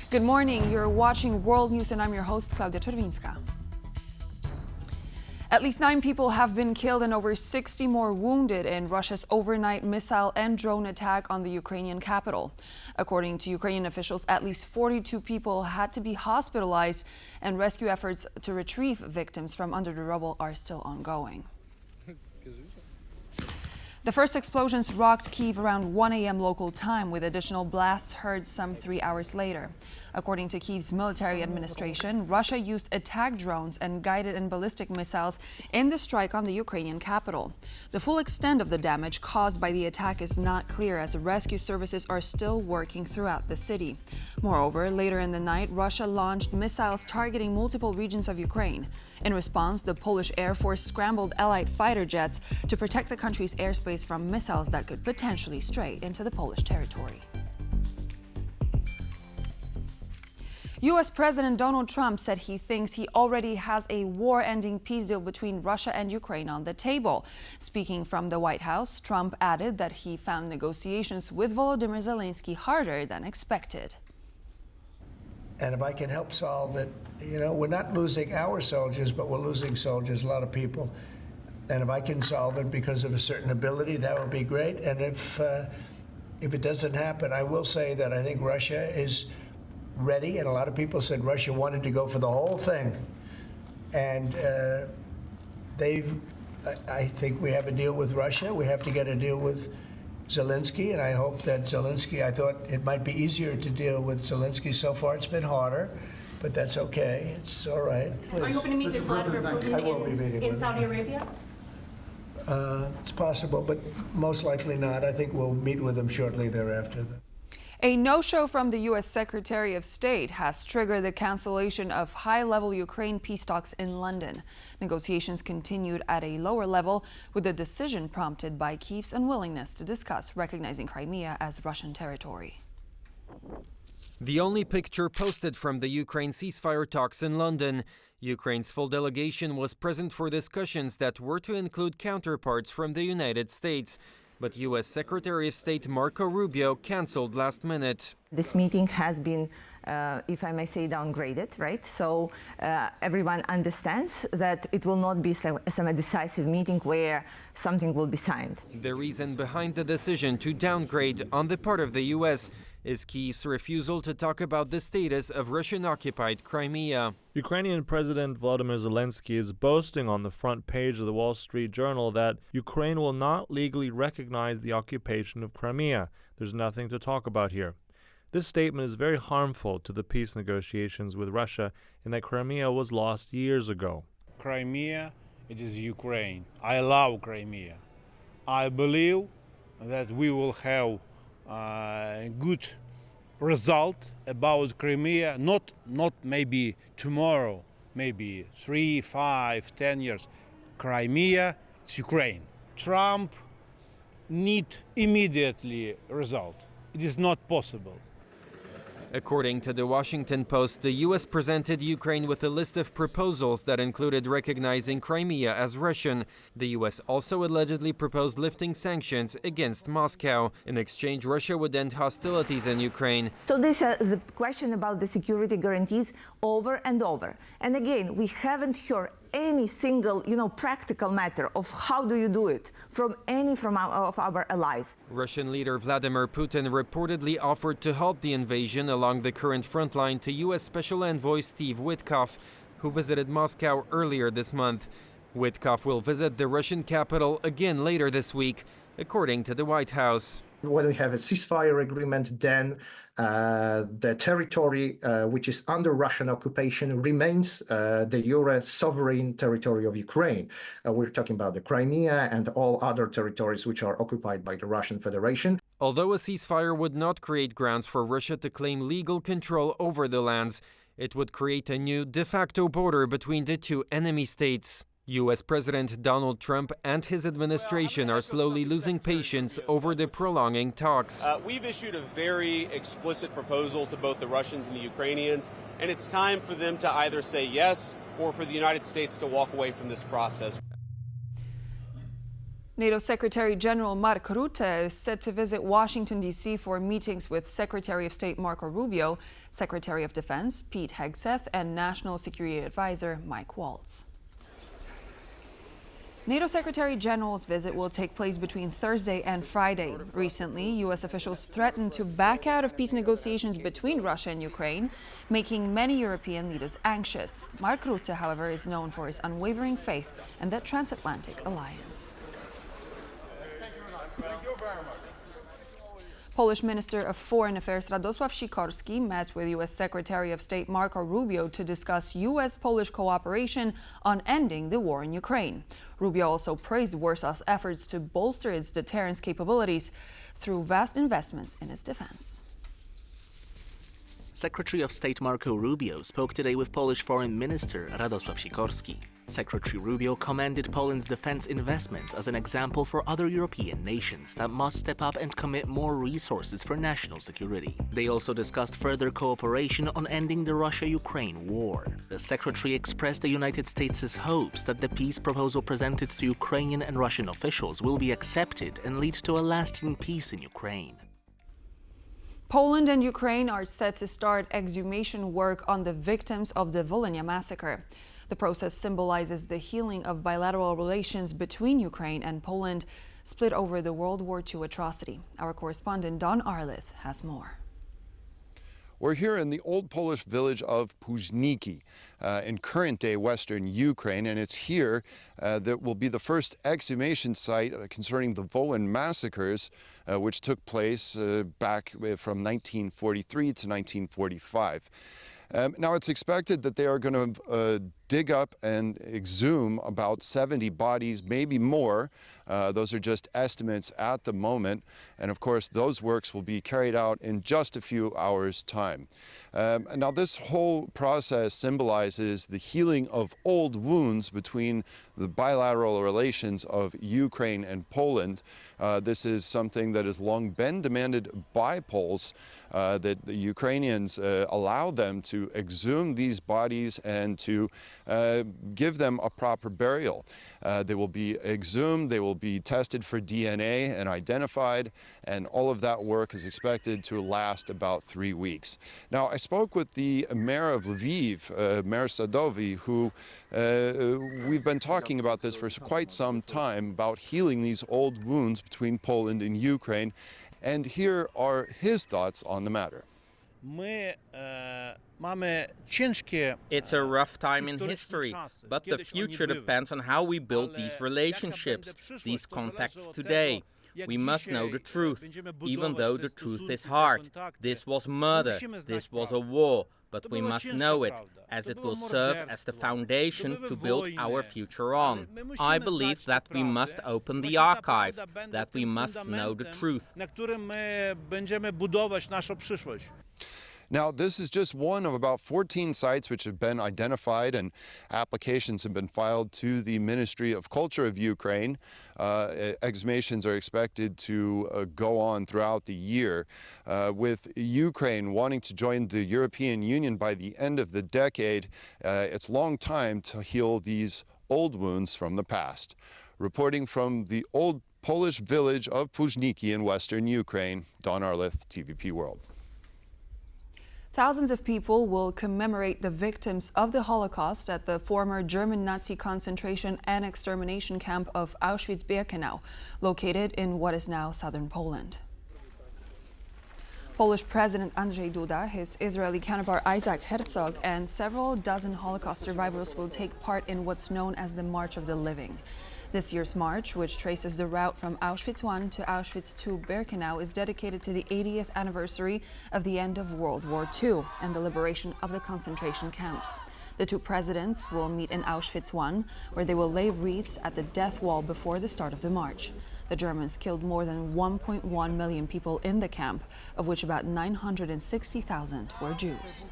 Good morning. You're watching World News and I'm your host, Klaudia Czerwińska. At least 9 people have been killed and over 60 more wounded in Russia's overnight missile and drone attack on the Ukrainian capital. According to Ukrainian officials, at least 42 people had to be hospitalized, and rescue efforts to retrieve victims from under the rubble are still ongoing. The first explosions rocked Kyiv around 1 a.m. local time, with additional blasts heard some 3 hours later. According to Kyiv's military administration, Russia used attack drones and guided and ballistic missiles in the strike on the Ukrainian capital. The full extent of the damage caused by the attack is not clear, as rescue services are still working throughout the city. Moreover, later in the night, Russia launched missiles targeting multiple regions of Ukraine. In response, the Polish Air Force scrambled Allied fighter jets to protect the country's airspace from missiles that could potentially stray into the Polish territory. U.S. President Donald Trump said he thinks he already has a war-ending peace deal between Russia and Ukraine on the table. Speaking from the White House, Trump added that he found negotiations with Volodymyr Zelenskyy harder than expected. And if I can help solve it, we're not losing our soldiers, but we're losing soldiers, a lot of people. And if I can solve it because of a certain ability, that would be great. And if it doesn't happen, I will say that I think Russia is ready, and a lot of people said Russia wanted to go for the whole thing. And I think we have a deal with Russia. We have to get a deal with Zelenskyy, and I hope that Zelenskyy, I thought it might be easier to deal with Zelenskyy. So far it's been harder, but that's okay. It's all right. Are you hoping to meet with Vladimir Putin in Saudi Arabia? It's possible, but most likely not. I think we'll meet with him shortly thereafter. A no-show from the U.S. Secretary of State has triggered the cancellation of high-level Ukraine peace talks in London. Negotiations continued at a lower level, with the decision prompted by Kyiv's unwillingness to discuss recognizing Crimea as Russian territory. The only picture posted from the Ukraine ceasefire talks in London. Ukraine's full delegation was present for discussions that were to include counterparts from the United States. But U.S. Secretary of State Marco Rubio canceled last minute. This meeting has been, if I may say, downgraded, right? So everyone understands that it will not be some decisive meeting where something will be signed. The reason behind the decision to downgrade on the part of the U.S. is Kyiv's refusal to talk about the status of Russian-occupied Crimea. Ukrainian President Volodymyr Zelenskyy is boasting on the front page of the Wall Street Journal that Ukraine will not legally recognize the occupation of Crimea. There's nothing to talk about here. This statement is very harmful to the peace negotiations with Russia, in that Crimea was lost years ago. Crimea, it is Ukraine. I love Crimea. I believe that we will have a good result about Crimea, not maybe tomorrow, maybe 3, 5, 10 years. Crimea, it's Ukraine. Trump need immediately result. It is not possible. According to the Washington Post, the U.S. presented Ukraine with a list of proposals that included recognizing Crimea as Russian. The U.S. also allegedly proposed lifting sanctions against Moscow. In exchange, Russia would end hostilities in Ukraine. So this is a question about the security guarantees over and over. And again, we haven't heard any single, practical matter of how do you do it from our allies. Russian leader Vladimir Putin reportedly offered to halt the invasion along the current front line to U.S. Special Envoy Steve Witkoff, who visited Moscow earlier this month. Witkoff will visit the Russian capital again later this week, according to the White House. When we have a ceasefire agreement, then the territory which is under Russian occupation remains the jure sovereign territory of Ukraine. We're talking about the Crimea and all other territories which are occupied by the Russian Federation. Although a ceasefire would not create grounds for Russia to claim legal control over the lands, it would create a new de facto border between the two enemy states. U.S. President Donald Trump and his administration are slowly losing patience over the prolonging talks. We've issued a very explicit proposal to both the Russians and the Ukrainians, and it's time for them to either say yes or for the United States to walk away from this process. NATO Secretary General Mark Rutte is set to visit Washington, D.C. for meetings with Secretary of State Marco Rubio, Secretary of Defense Pete Hegseth, and National Security Advisor Mike Waltz. NATO Secretary General's visit will take place between Thursday and Friday. Recently, U.S. officials threatened to back out of peace negotiations between Russia and Ukraine, making many European leaders anxious. Mark Rutte, however, is known for his unwavering faith in the transatlantic alliance. Polish Minister of Foreign Affairs Radosław Sikorski met with U.S. Secretary of State Marco Rubio to discuss U.S.-Polish cooperation on ending the war in Ukraine. Rubio also praised Warsaw's efforts to bolster its deterrence capabilities through vast investments in its defense. Secretary of State Marco Rubio spoke today with Polish Foreign Minister Radosław Sikorski. Secretary Rubio commended Poland's defense investments as an example for other European nations that must step up and commit more resources for national security. They also discussed further cooperation on ending the Russia-Ukraine war. The secretary expressed the United States' hopes that the peace proposal presented to Ukrainian and Russian officials will be accepted and lead to a lasting peace in Ukraine. Poland and Ukraine are set to start exhumation work on the victims of the Volodymyr massacre. The process symbolizes the healing of bilateral relations between Ukraine and Poland, split over the World War II atrocity. Our correspondent Don Arlith has more. We're here in the old Polish village of Późniki in current-day western Ukraine, and it's here that will be the first exhumation site concerning the Volyn massacres, which took place back from 1943 to 1945. Now, it's expected that they are going to dig up and exhume about 70 bodies, maybe more. Those are just estimates at the moment. And of course, those works will be carried out in just a few hours' time. Now, this whole process symbolizes the healing of old wounds between the bilateral relations of Ukraine and Poland. This is something that has long been demanded by Poles, that the Ukrainians allow them to exhume these bodies and to give them a proper burial. They will be exhumed, they will be tested for DNA and identified, and all of that work is expected to last about 3 weeks. Now, I spoke with the mayor of Lviv, Mayor Sadowy, who we've been talking about this for quite some time, about healing these old wounds between Poland and Ukraine, and here are his thoughts on the matter. It's a rough time in history, but the future depends on how we build these relationships, these contacts today. We must know the truth, even though the truth is hard. This was murder, this was a war, but we must know it, as it will serve as the foundation to build our future on. I believe that we must open the archives, that we must know the truth. Now, this is just one of about 14 sites which have been identified, and applications have been filed to the Ministry of Culture of Ukraine. Exhumations are expected to go on throughout the year, with Ukraine wanting to join the European Union by the end of the decade. It's a long time to heal these old wounds from the past. Reporting from the old Polish village of Późniki in western Ukraine, Don Arlith, TVP World. Thousands of people will commemorate the victims of the Holocaust at the former German Nazi concentration and extermination camp of Auschwitz-Birkenau, located in what is now southern Poland. Polish President Andrzej Duda, his Israeli counterpart Isaac Herzog, and several dozen Holocaust survivors will take part in what's known as the March of the Living. This year's march, which traces the route from Auschwitz I to Auschwitz II-Birkenau, is dedicated to the 80th anniversary of the end of World War II and the liberation of the concentration camps. The two presidents will meet in Auschwitz I, where they will lay wreaths at the death wall before the start of the march. The Germans killed more than 1.1 million people in the camp, of which about 960,000 were Jews.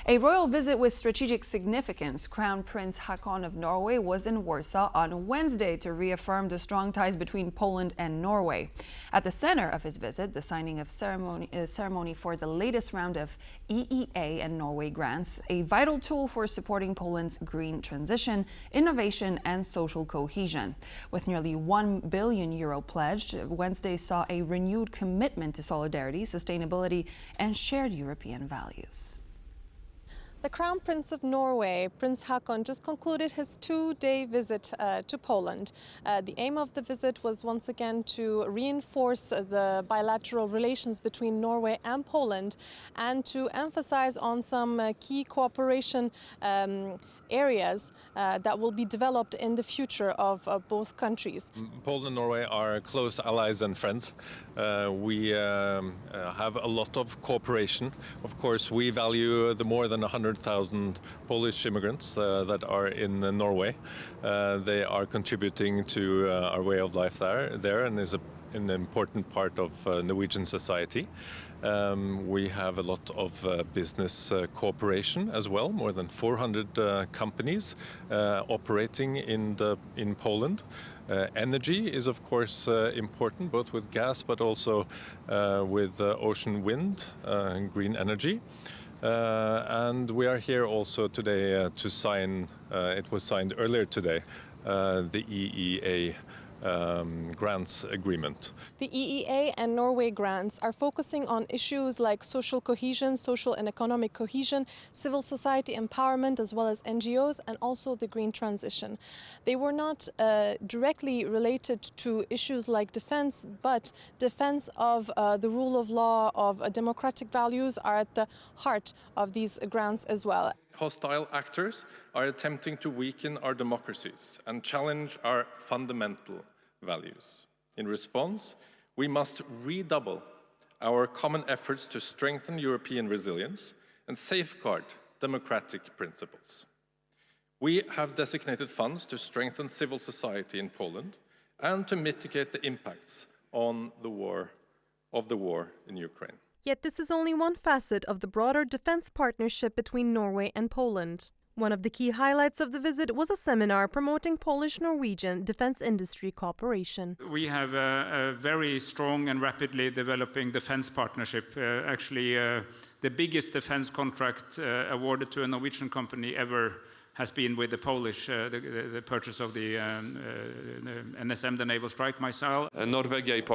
A royal visit with strategic significance. Crown Prince Haakon of Norway was in Warsaw on Wednesday to reaffirm the strong ties between Poland and Norway. At the center of his visit, the signing of ceremony for the latest round of EEA and Norway grants, a vital tool for supporting Poland's green transition, innovation and social cohesion. With nearly €1 billion pledged, Wednesday saw a renewed commitment to solidarity, sustainability and shared European values. The Crown Prince of Norway, Prince Haakon, just concluded his two-day visit to Poland. The aim of the visit was once again to reinforce the bilateral relations between Norway and Poland and to emphasize on some key cooperation areas that will be developed in the future of both countries. Poland and Norway are close allies and friends. We have a lot of cooperation. Of course, we value the more than 100,000 Polish immigrants that are in Norway. They are contributing to our way of life there and is an important part of Norwegian society. We have a lot of business cooperation as well, more than 400 companies operating in Poland. Energy is of course important, both with gas but also with ocean wind and green energy. And we are here also today to sign, it was signed earlier today, the EEA grants agreement. The EEA and Norway grants are focusing on issues like social cohesion, social and economic cohesion, civil society empowerment, as well as NGOs, and also the green transition. They were not directly related to issues like defense, but defense of the rule of law, of democratic values are at the heart of these grants as well. Hostile actors are attempting to weaken our democracies and challenge our fundamental values. In response, we must redouble our common efforts to strengthen European resilience and safeguard democratic principles. We have designated funds to strengthen civil society in Poland and to mitigate the impacts of the war in Ukraine. Yet this is only one facet of the broader defense partnership between Norway and Poland. One of the key highlights of the visit was a seminar promoting Polish-Norwegian defense industry cooperation. We have a very strong and rapidly developing defense partnership. The biggest defense contract awarded to a Norwegian company ever has been with the Polish, the purchase of the NSM, the Naval Strike Missile.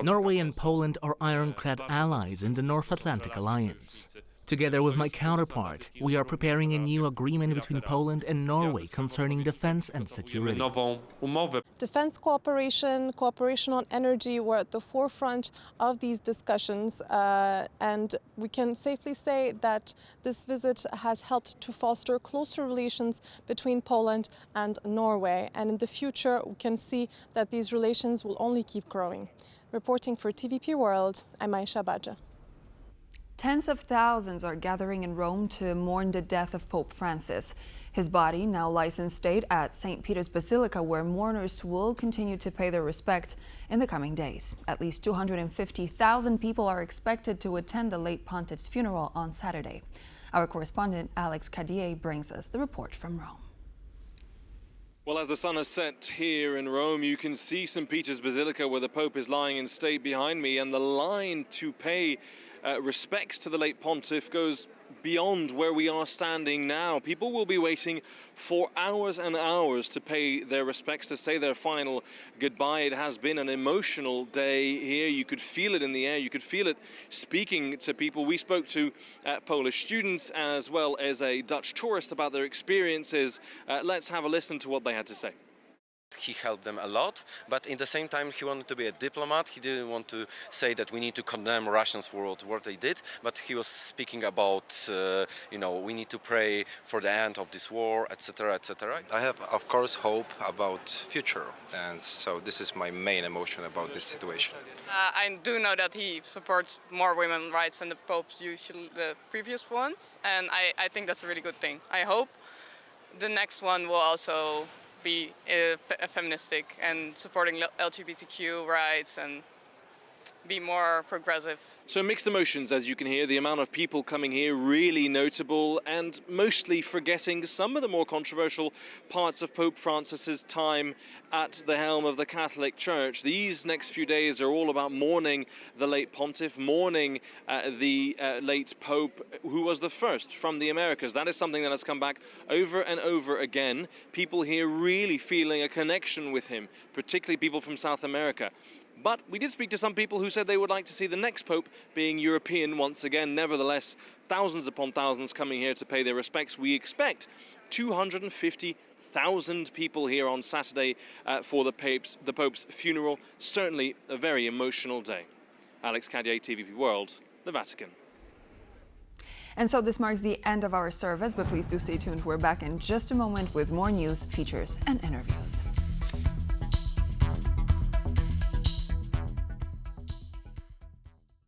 Norway and Poland are ironclad allies in the North Atlantic Alliance. Together with my counterpart, we are preparing a new agreement between Poland and Norway concerning defense and security. Defense cooperation, cooperation on energy were at the forefront of these discussions, and we can safely say that this visit has helped to foster closer relations between Poland and Norway. And in the future, we can see that these relations will only keep growing. Reporting for TVP World, I'm Aisha Baja. Tens of thousands are gathering in Rome to mourn the death of Pope Francis. His body now lies in state at St. Peter's Basilica, where mourners will continue to pay their respects in the coming days. At least 250,000 people are expected to attend the late pontiff's funeral on Saturday. Our correspondent Alex Cadier brings us the report from Rome. Well, as the sun has set here in Rome, you can see St. Peter's Basilica, where the Pope is lying in state behind me, and the line to pay respects to the late pontiff goes beyond where we are standing now. People will be waiting for hours and hours to pay their respects, to say their final goodbye. It has been an emotional day here. You could feel it in the air. You could feel it speaking to people. We spoke to Polish students as well as a Dutch tourist about their experiences. Let's have a listen to what they had to say. He helped them a lot, but in the same time he wanted to be a diplomat. He didn't want to say that we need to condemn Russians for what they did, but he was speaking about, we need to pray for the end of this war, etc., etc. I have, of course, hope about future, and so this is my main emotion about this situation. I do know that he supports more women's rights than the Pope's usual, the previous ones, and I think that's a really good thing. I hope the next one will also be feministic and supporting LGBTQ rights and be more progressive. So mixed emotions, as you can hear. The amount of people coming here really notable, and mostly forgetting some of the more controversial parts of Pope Francis's time at the helm of the Catholic Church. These next few days are all about mourning the late pontiff, mourning the late pope, who was the first from the Americas. That is something that has come back over and over again. People here really feeling a connection with him, particularly people from South America. But we did speak to some people who said they would like to see the next pope being European once again. Nevertheless, thousands upon thousands coming here to pay their respects. We expect 250,000 people here on Saturday for the Pope's funeral. Certainly a very emotional day. Alex Cadier, TVP World, the Vatican. And so this marks the end of our service, but please do stay tuned. We're back in just a moment with more news, features, and interviews.